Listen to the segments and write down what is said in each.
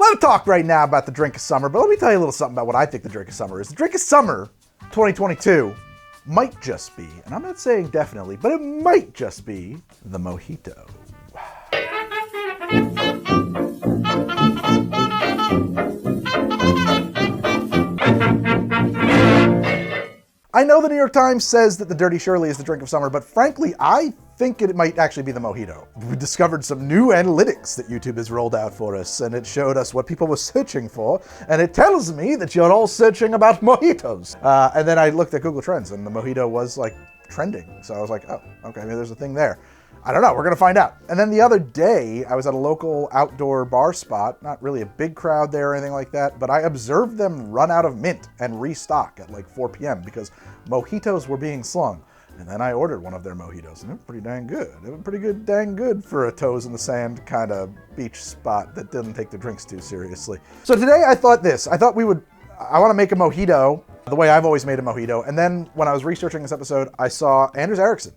lot of talk right now about the drink of summer, but let me tell you a little something about what I think the drink of summer is. The drink of summer 2022 might just be, and I'm not saying definitely, but it might just be the Mojito. I know the New York Times says that the Dirty Shirley is the drink of summer, but frankly, I think it might actually be the Mojito. We discovered some new analytics that YouTube has rolled out for us, and it showed us what people were searching for, and it tells me that you're all searching about mojitos. And then I looked at Google Trends, and the Mojito was like trending. So I was like, oh, okay, maybe there's a thing there. I don't know, we're gonna find out. And then the other day, I was at a local outdoor bar spot, not really a big crowd there or anything like that, but I observed them run out of mint and restock at like 4 p.m. because mojitos were being slung. And then I ordered one of their mojitos, and it was pretty dang good. It was pretty good, dang good for a toes in the sand kind of beach spot that didn't take the drinks too seriously. So today I thought I wanna make a mojito the way I've always made a mojito. And then when I was researching this episode, I saw Erickson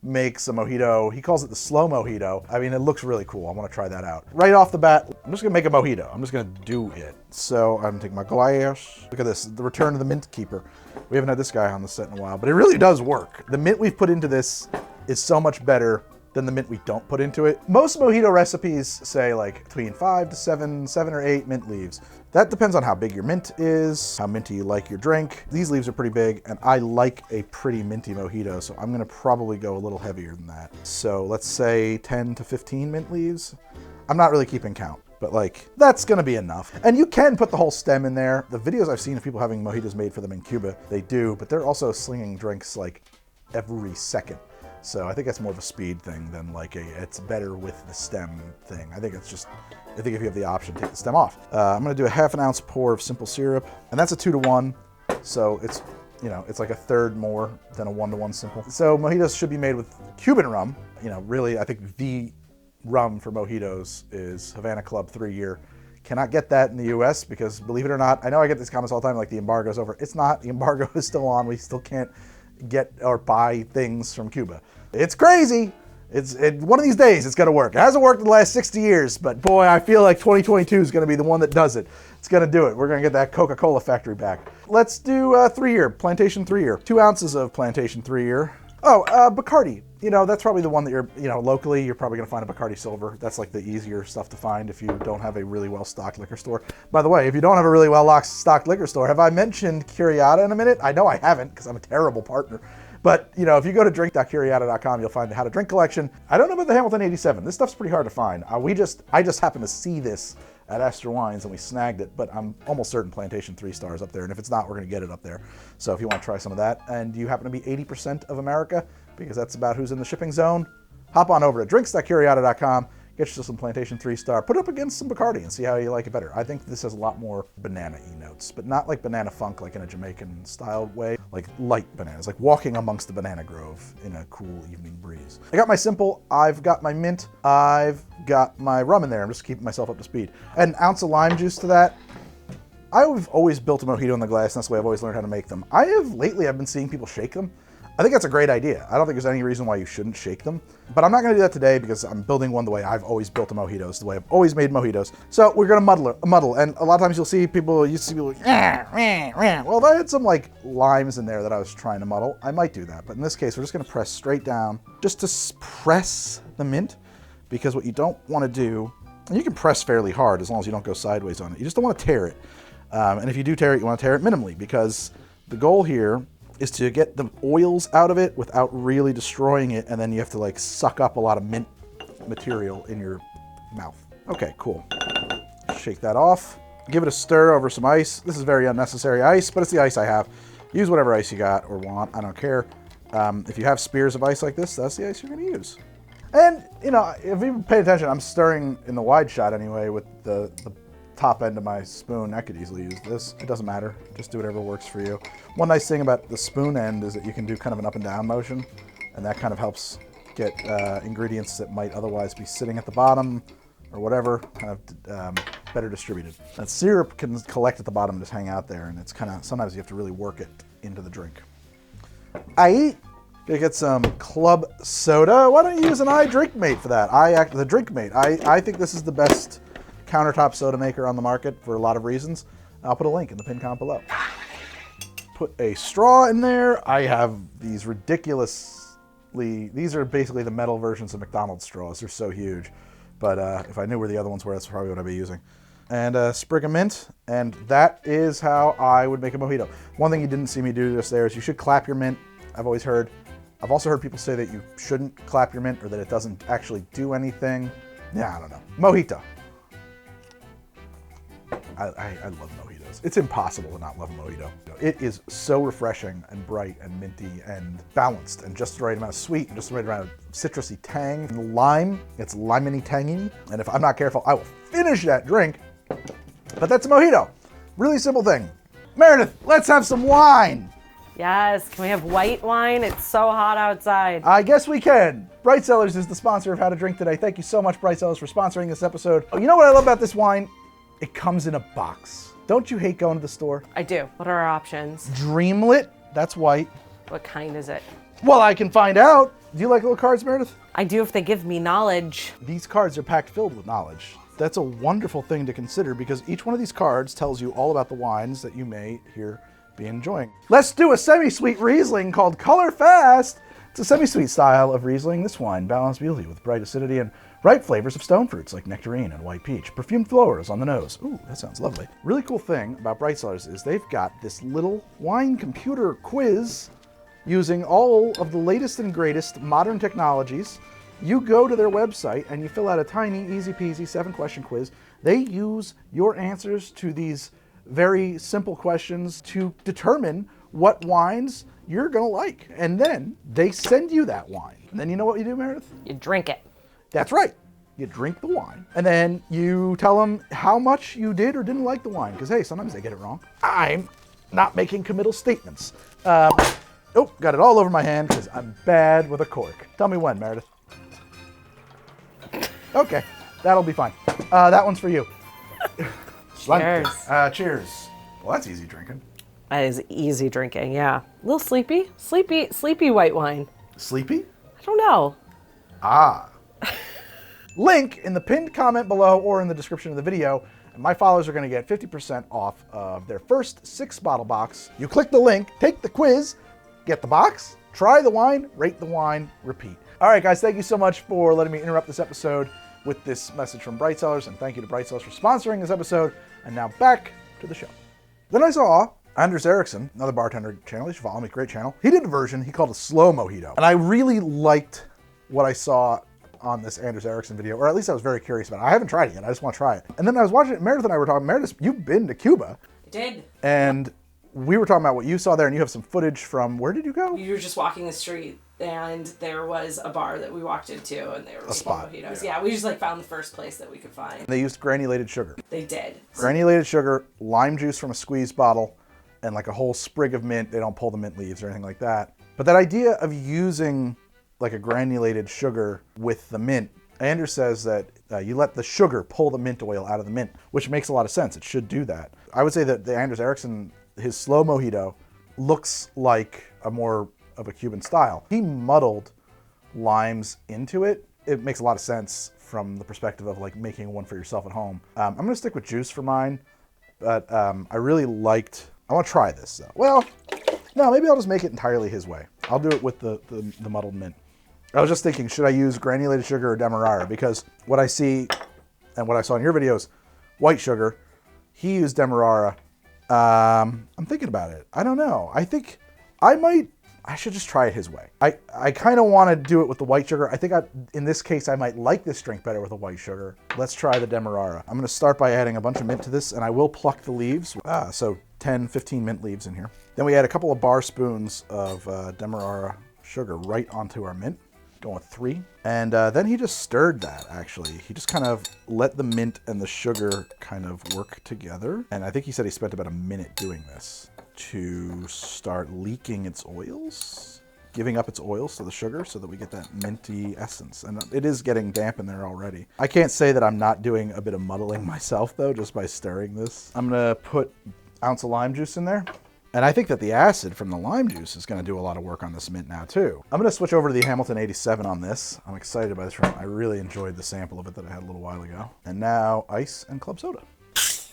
makes a mojito. He calls it the slow mojito. I mean, it looks really cool. I want to try that out. Right off the bat, I'm just gonna make a mojito. I'm just gonna do it. So I'm gonna take my glass. Look at this, the return of the mint keeper. We haven't had this guy on the set in a while, but it really does work. The mint we've put into this is so much better than the mint we don't put into it. Most mojito recipes say like between 5 to 7 or 8 mint leaves. That depends on how big your mint is, how minty you like your drink. These leaves are pretty big, and I like a pretty minty mojito, so I'm gonna probably go a little heavier than that. So let's say 10 to 15 mint leaves. I'm not really keeping count, but like, that's gonna be enough. And you can put the whole stem in there. The videos I've seen of people having mojitos made for them in Cuba, they do, but they're also slinging drinks like every second. So I think that's more of a speed thing than like it's better with the stem thing. I think if you have the option, take the stem off. I'm gonna do a ½ ounce pour of simple syrup, and that's a 2 to 1. So it's like a third more than a 1 to 1 simple. So mojitos should be made with Cuban rum. Really, I think the rum for mojitos is Havana Club 3-year. Cannot get that in the US because, believe it or not, I know I get these comments all the time like the embargo's over. It's not, the embargo is still on. We still can't get or buy things from Cuba. It's crazy. One of these days it's gonna work. It hasn't worked in the last 60 years, but boy, I feel like 2022 is gonna be the one that does it. It's gonna do it. We're gonna get that Coca-Cola factory back. Let's do 3-year, Plantation 3-year. 2 ounces of Plantation 3-year. Oh, Bacardi. That's probably the one that you're, locally, you're probably gonna find a Bacardi Silver. That's like the easier stuff to find if you don't have a really well-stocked liquor store. By the way, if you don't have a really well-stocked liquor store, have I mentioned Curiata in a minute? I know I haven't because I'm a terrible partner. But, if you go to drink.curiata.com, you'll find the How to Drink collection. I don't know about the Hamilton 87. This stuff's pretty hard to find. I just happened to see this at Astor Wines and we snagged it, but I'm almost certain Plantation 3 Star is up there. And if it's not, we're gonna get it up there. So if you wanna try some of that, and you happen to be 80% of America, because that's about who's in the shipping zone, hop on over to drinks.curiata.com, get yourself some Plantation 3 Star, put it up against some Bacardi and see how you like it better. I think this has a lot more banana-y notes, but not like banana funk like in a Jamaican style way, like light bananas, like walking amongst the banana grove in a cool evening breeze. I got my simple, I've got my mint, I've got my rum in there. I'm just keeping myself up to speed. An ounce of lime juice to that. I've always built a mojito in the glass, and that's the way I've always learned how to make them. Lately I've been seeing people shake them. I think that's a great idea. I don't think there's any reason why you shouldn't shake them, but I'm not gonna do that today because I'm building one the way I've always built a mojitos, the way I've always made mojitos. So we're gonna muddle, and a lot of times you'll see people like, well, if I had some like limes in there that I was trying to muddle, I might do that. But in this case, we're just gonna press straight down just to press the mint, because what you don't wanna do, and you can press fairly hard as long as you don't go sideways on it. You just don't wanna tear it. And if you do tear it, you wanna tear it minimally, because the goal here is to get the oils out of it without really destroying it, and then you have to like suck up a lot of mint material in your mouth. Okay, cool. Shake that off. Give it a stir over some ice. This is very unnecessary ice, but it's the ice I have. Use whatever ice you got or want, I don't care. If you have spears of ice like this, that's the ice you're gonna use. And, if you pay attention, I'm stirring in the wide shot anyway with the top end of my spoon. I could easily use this. It doesn't matter. Just do whatever works for you. One nice thing about the spoon end is that you can do kind of an up and down motion, and that kind of helps get ingredients that might otherwise be sitting at the bottom or whatever, kind of better distributed. That syrup can collect at the bottom and just hang out there, and it's kind of, sometimes you have to really work it into the drink. Gonna get some club soda. Why don't you use an drink mate for that? The drink mate. I think this is the best countertop soda maker on the market for a lot of reasons. I'll put a link in the pinned comment below. Put a straw in there. I have these these are basically the metal versions of McDonald's straws. They're so huge. But if I knew where the other ones were, that's probably what I'd be using. And a sprig of mint, and that is how I would make a mojito. One thing you didn't see me do just there is you should clap your mint. I've also heard people say that you shouldn't clap your mint or that it doesn't actually do anything. Yeah, I don't know. Mojito. I love mojitos. It's impossible to not love a mojito. It is so refreshing and bright and minty and balanced and just the right amount of sweet and just the right amount of citrusy tang. And the lime, it's limey tangy. And if I'm not careful, I will finish that drink. But that's a mojito. Really simple thing. Meredith, let's have some wine. Yes, can we have white wine? It's so hot outside. I guess we can. Bright Cellars is the sponsor of How to Drink Today. Thank you so much, Bright Cellars, for sponsoring this episode. Oh, you know what I love about this wine? It comes in a box. Don't you hate going to the store? I do. What are our options? Dreamlit, that's white. What kind is it? Well, I can find out. Do you like little cards, Meredith? I do if they give me knowledge. These cards are packed filled with knowledge. That's a wonderful thing to consider because each one of these cards tells you all about the wines that you may here be enjoying. Let's do a semi-sweet Riesling called Color Fast. It's a semi-sweet style of Riesling. This wine balances beauty with bright acidity and ripe flavors of stone fruits like nectarine and white peach. Perfumed flowers on the nose. Ooh, that sounds lovely. Really cool thing about Bright Cellars is they've got this little wine computer quiz using all of the latest and greatest modern technologies. You go to their website and you fill out a tiny, easy peasy 7-question quiz. They use your answers to these very simple questions to determine what wines you're gonna like. And then they send you that wine. And then you know what you do, Meredith? You drink it. That's right. You drink the wine. And then you tell them how much you did or didn't like the wine. Because, hey, sometimes they get it wrong. I'm not making committal statements. Oh, got it all over my hand because I'm bad with a cork. Tell me when, Meredith. Okay, that'll be fine. That one's for you. Cheers. Cheers. Well, that's easy drinking. That is easy drinking, yeah. A little sleepy. Sleepy white wine. Sleepy? I don't know. Ah. Link in the pinned comment below or in the description of the video. And my followers are going to get 50% off of their first 6-bottle box. You click the link, take the quiz, get the box, try the wine, rate the wine, repeat. All right, guys, thank you so much for letting me interrupt this episode with this message from Bright Cellars, and thank you to Bright Cellars for sponsoring this episode. And now back to the show. Then I saw Erickson, another bartender channel. You should follow me, great channel. He did a version he called a slow mojito. And I really liked what I saw on this Erickson video, or at least I was very curious about it. I haven't tried it yet, I just want to try it. And then I was watching it, Meredith and I were talking, Meredith, you've been to Cuba. I did. And we were talking about what you saw there, and you have some footage from, where did you go? You were just walking the street, and there was a bar that we walked into, and they were spot, mojitos. Yeah, we just found the first place that we could find. They used granulated sugar. They did. Granulated sugar, lime juice from a squeeze bottle, and like a whole sprig of mint. They don't pull the mint leaves or anything like that. But that idea of using like a granulated sugar with the mint, Anders says that you let the sugar pull the mint oil out of the mint, which makes a lot of sense. It should do that. I would say that the Erickson, his slow mojito, looks like a more of a Cuban style. He muddled limes into it. It makes a lot of sense from the perspective of like making one for yourself at home. I'm gonna stick with juice for mine, but I really liked, I wanna try this though. Well, no, maybe I'll just make it entirely his way. I'll do it with the muddled mint. I was just thinking, should I use granulated sugar or demerara? Because what I see and what I saw in your videos, white sugar, he used demerara. I'm thinking about it. I don't know. I think I should just try it his way. I kind of want to do it with the white sugar. I think in this case, I might like this drink better with the white sugar. Let's try the demerara. I'm going to start by adding a bunch of mint to this, and I will pluck the leaves. So 10, 15 mint leaves in here. Then we add a couple of bar spoons of demerara sugar right onto our mint. Going with 3. And then he just stirred that, actually. He just kind of let the mint and the sugar kind of work together. And I think he said he spent about a minute doing this to start leaking its oils, giving up its oils to the sugar so that we get that minty essence. And it is getting damp in there already. I can't say that I'm not doing a bit of muddling myself, though, just by stirring this. I'm going to put an ounce of lime juice in there. And I think that the acid from the lime juice is going to do a lot of work on this mint now too. I'm going to switch over to the Hamilton 87 on this. I'm excited by this rum. I really enjoyed the sample of it that I had a little while ago. And now ice and club soda. Just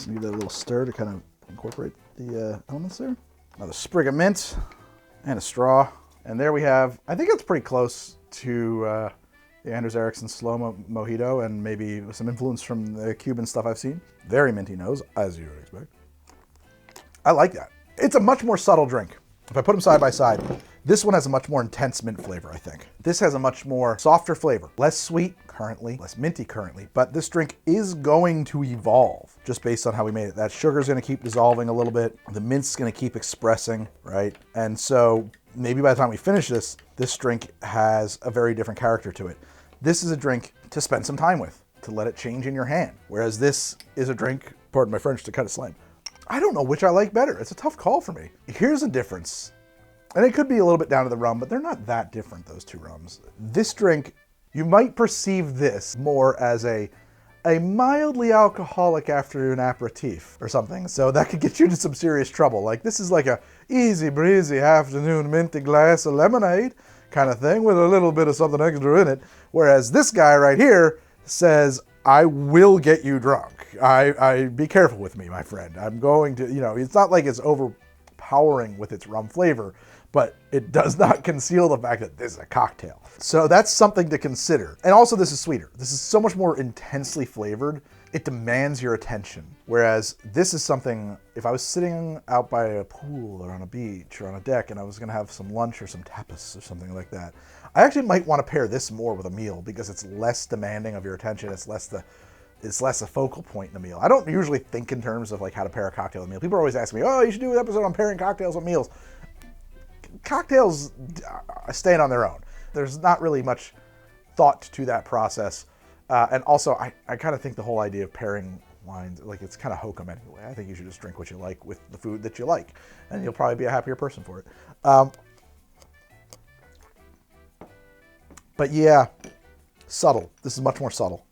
give that a little stir to kind of incorporate the elements there. Another sprig of mint and a straw. And there we have, I think it's pretty close to the Anders Erickson slow mojito and maybe some influence from the Cuban stuff I've seen. Very minty nose, as you would expect. I like that. It's a much more subtle drink. If I put them side by side, this one has a much more intense mint flavor, I think. This has a much more softer flavor. Less sweet currently, less minty currently, but this drink is going to evolve just based on how we made it. That sugar's gonna keep dissolving a little bit. The mint's gonna keep expressing, right? And so maybe by the time we finish this, this drink has a very different character to it. This is a drink to spend some time with, to let it change in your hand. Whereas this is a drink, pardon my French, to cut a slam. I don't know which I like better. It's a tough call for me. Here's a difference. And it could be a little bit down to the rum, but they're not that different, those two rums. This drink, you might perceive this more as a mildly alcoholic afternoon aperitif or something. So that could get you into some serious trouble. Like this is like a easy breezy afternoon minty glass of lemonade kind of thing with a little bit of something extra in it. Whereas this guy right here says, I will get you drunk. I be careful with me, my friend. I'm going to, it's not like it's overpowering with its rum flavor, but it does not conceal the fact that this is a cocktail. So that's something to consider. And also this is sweeter. This is so much more intensely flavored. It demands your attention. Whereas this is something, if I was sitting out by a pool or on a beach or on a deck and I was gonna have some lunch or some tapas or something like that, I actually might want to pair this more with a meal because it's less demanding of your attention. It's less a focal point in a meal. I don't usually think in terms of like how to pair a cocktail with a meal. People are always asking me, oh, you should do an episode on pairing cocktails with meals. Cocktails stand on their own. There's not really much thought to that process. And also, I kind of think the whole idea of pairing wines, like it's kind of hokum anyway. I think you should just drink what you like with the food that you like, and you'll probably be a happier person for it. But yeah, subtle. This is much more subtle.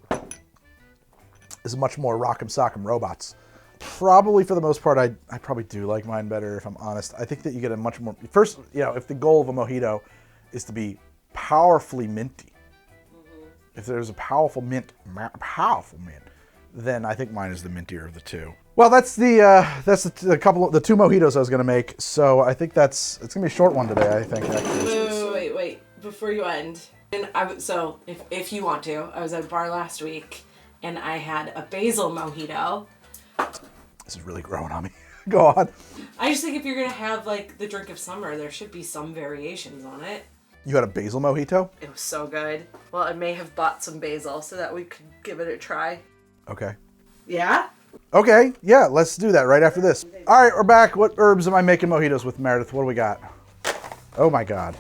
This is much more rock'em sock'em robots. Probably for the most part, I probably do like mine better if I'm honest. I think that you get a much more, first, if the goal of a mojito is to be powerfully minty, if there's a powerful mint, then I think mine is the mintier of the two. Well, that's the two mojitos I was gonna make. So I think it's gonna be a short one today. I think actually. Wait! Before you end, and so if you want to, I was at a bar last week and I had a basil mojito. This is really growing on me. Go on. I just think if you're gonna have like the drink of summer, there should be some variations on it. You had a basil mojito? It was so good. Well, I may have bought some basil so that we could give it a try. Okay. Yeah? Okay, yeah, let's do that right after this. All right, we're back. What herbs am I making mojitos with, Meredith? What do we got? Oh my God.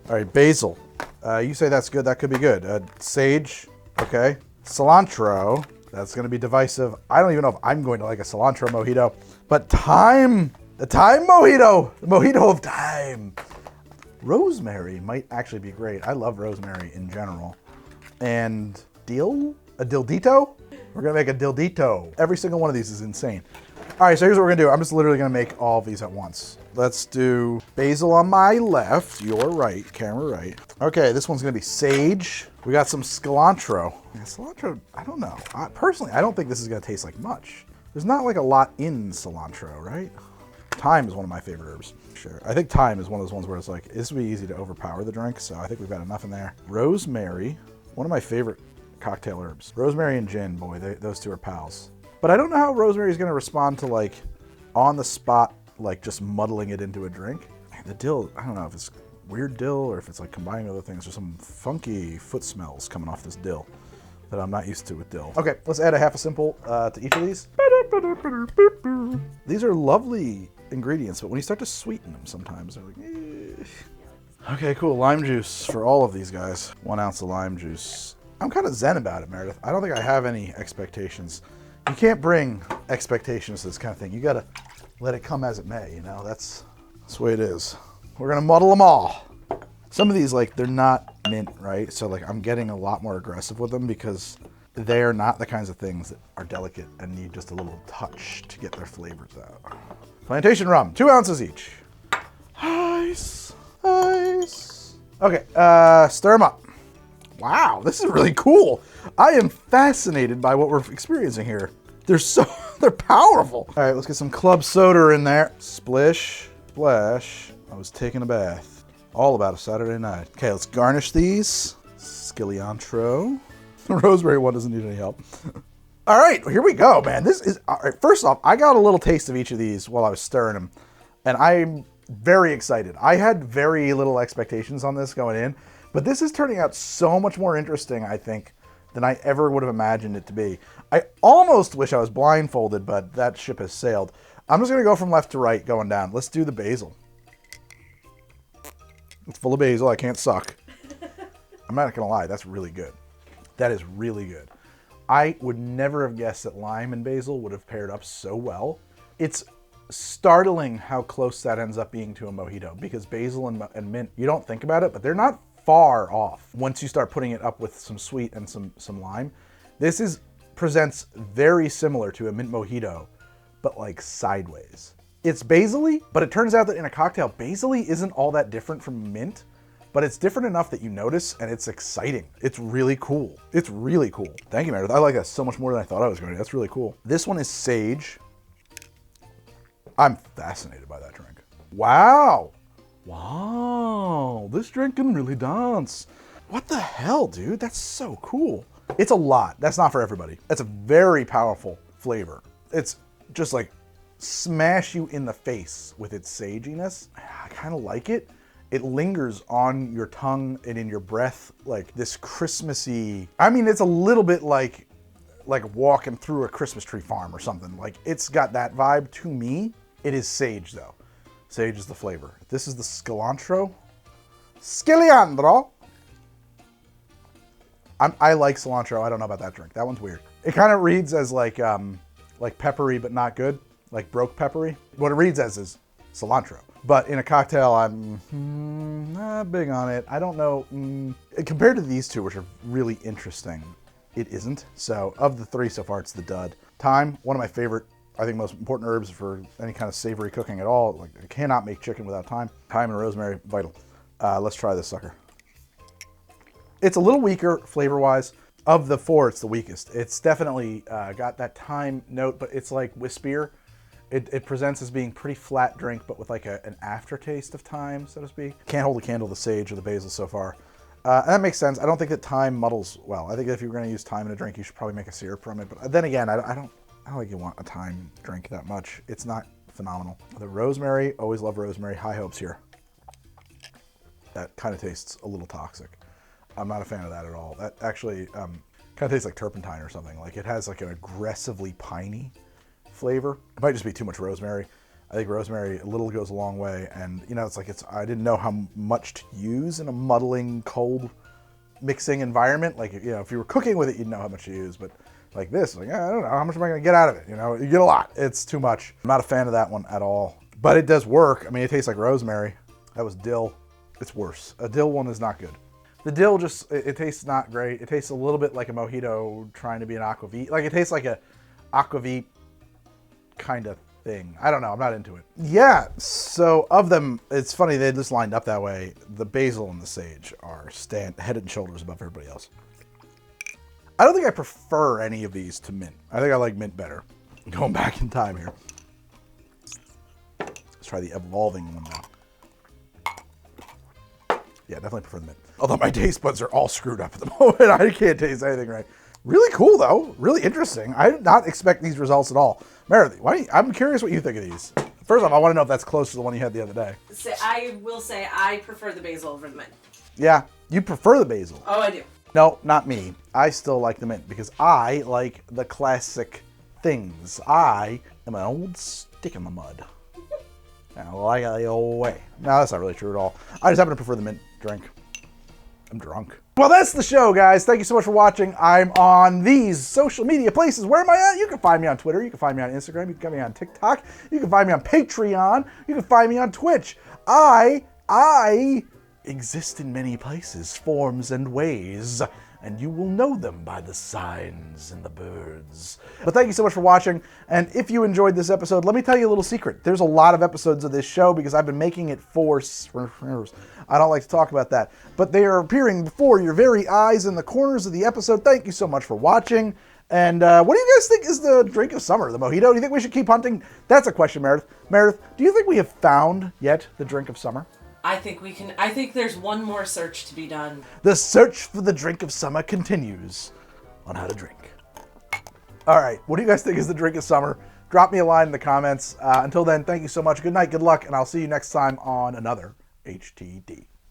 All right, basil. You say that's good. That could be good. Sage. Okay. Cilantro. That's going to be divisive. I don't even know if I'm going to like a cilantro mojito. But thyme. The thyme mojito. The mojito of thyme. Rosemary might actually be great. I love rosemary in general. And dill? A dildito? We're gonna make a dildito. Every single one of these is insane. All right, so here's what we're gonna do. I'm just literally gonna make all of these at once. Let's do basil on my left, your right, camera right. Okay, this one's gonna be sage. We got some cilantro. Yeah, cilantro, I don't know. Personally, I don't think this is gonna taste like much. There's not like a lot in cilantro, right? Thyme is one of my favorite herbs. Sure. I think thyme is one of those ones where it's like, this would be easy to overpower the drink, so I think we've got enough in there. Rosemary, one of my favorite cocktail herbs. Rosemary and gin, boy, those two are pals. But I don't know how rosemary is gonna respond to like, on the spot, like just muddling it into a drink. The dill, I don't know if it's weird dill or if it's like combining other things. There's some funky foot smells coming off this dill that I'm not used to with dill. Okay, let's add a half a simple to each of these. These are lovely ingredients, but when you start to sweeten them sometimes, they're like, eh. Okay, cool, lime juice for all of these guys. 1 ounce of lime juice. I'm kind of zen about it, Meredith. I don't think I have any expectations. You can't bring expectations to this kind of thing. You gotta let it come as it may, that's the way it is. We're gonna muddle them all. Some of these, like, they're not mint, right? So like I'm getting a lot more aggressive with them because they're not the kinds of things that are delicate and need just a little touch to get their flavors out. Plantation rum, 2 ounces each. Nice, nice. Okay, stir them up. Wow, this is really cool. I am fascinated by what we're experiencing here. They're powerful. All right, let's get some club soda in there. Splish, splash. I was taking a bath. All about a Saturday night. Okay, let's garnish these. Cilantro. The rosemary one doesn't need any help. All right, here we go, man. This is, all right, first off, I got a little taste of each of these while I was stirring them, and I'm very excited. I had very little expectations on this going in, but this is turning out so much more interesting, I think, than I ever would have imagined it to be. I almost wish I was blindfolded, but that ship has sailed. I'm just gonna go from left to right going down. Let's do the basil. It's full of basil, I can't suck. I'm not gonna lie, that's really good. That is really good. I would never have guessed that lime and basil would have paired up so well. It's startling how close that ends up being to a mojito, because basil and mint, you don't think about it, but they're not far off once you start putting it up with some sweet and some lime. This presents very similar to a mint mojito, but like sideways. It's basil-y, but it turns out that in a cocktail, basil-y isn't all that different from mint, but it's different enough that you notice, and it's exciting. It's really cool. It's really cool. Thank you, Meredith. I like that so much more than I thought I was going to. That's really cool. This one is sage. I'm fascinated by that drink. Wow. Wow, this drink can really dance. What the hell, dude? That's so cool. It's a lot. That's not for everybody. That's a very powerful flavor. It's just like smash you in the face with its saginess. I kind of like it. It lingers on your tongue and in your breath like this Christmassy. I mean, it's a little bit like walking through a Christmas tree farm or something. Like, it's got that vibe to me. It is sage though. Sage is the flavor. This is the cilantro. Cilantro. I like cilantro. I don't know about that drink. That one's weird. It kind of reads as like peppery but not good, like broke peppery. What it reads as is cilantro. But in a cocktail, I'm not big on it. I don't know. Compared to these two, which are really interesting, it isn't. So of the 3 so far, it's the dud. Thyme, one of my favorite, I think, most important herbs for any kind of savory cooking at all. Like, I cannot make chicken without thyme. Thyme and rosemary, vital. Let's try this sucker. It's a little weaker flavor-wise. Of the 4, it's the weakest. It's definitely got that thyme note, but it's like wispier. It presents as being pretty flat drink, but with like an aftertaste of thyme, so to speak. Can't hold a candle to the sage or the basil so far. And that makes sense. I don't think that thyme muddles well. I think if you're going to use thyme in a drink, you should probably make a syrup from it. But then again, I don't think you want a thyme drink that much. It's not phenomenal. The rosemary, always love rosemary. High hopes here. That kind of tastes a little toxic. I'm not a fan of that at all. That actually kind of tastes like turpentine or something. Like, it has like an aggressively piney flavor. It might just be too much rosemary. I think rosemary, a little goes a long way. And, you know, I didn't know how much to use in a muddling, cold mixing environment. Like, you know, if you were cooking with it, you'd know how much to use. But like this, like, I don't know, how much am I going to get out of it? You know, you get a lot. It's too much. I'm not a fan of that one at all. But it does work. I mean, it tastes like rosemary. That was dill. It's worse. A dill one is not good. The dill just, it tastes not great. It tastes a little bit like a mojito trying to be an aquavit. Like, it tastes like a aquavit kind of thing. I don't know. I'm not into it. Yeah. So of them, it's funny, they just lined up that way. The basil and the sage are head and shoulders above everybody else. I don't think I prefer any of these to mint. I think I like mint better. Going back in time here. Let's try the evolving one now. Yeah, definitely prefer the mint. Although my taste buds are all screwed up at the moment. I can't taste anything right. Really cool, though. Really interesting. I did not expect these results at all. Meredith, I'm curious what you think of these. First off, I want to know if that's close to the one you had the other day. I will say I prefer the basil over the mint. Yeah, you prefer the basil. Oh, I do. No, not me. I still like the mint because I like the classic things. I am an old stick in the mud. I like it the old way. No, that's not really true at all. I just happen to prefer the mint drink. I'm drunk. Well, that's the show, guys. Thank you so much for watching. I'm on these social media places. Where am I at? You can find me on Twitter. You can find me on Instagram. You can find me on TikTok. You can find me on Patreon. You can find me on Twitch. I exist in many places, forms, and ways. and you will know them by the signs in the birds. But thank you so much for watching, and if you enjoyed this episode, let me tell you a little secret. There's a lot of episodes of this show because I've been making it for... I don't like to talk about that, but they are appearing before your very eyes in the corners of the episode. Thank you so much for watching. And what do you guys think is the drink of summer? The Mojito? Do you think we should keep hunting? That's a question, Meredith. Meredith, do you think we have found yet the drink of summer? I think there's one more search to be done. The search for the drink of summer continues on How to Drink. All right, what do you guys think is the drink of summer? Drop me a line in the comments. Until then, thank you so much. Good night, good luck, and I'll see you next time on another HTD.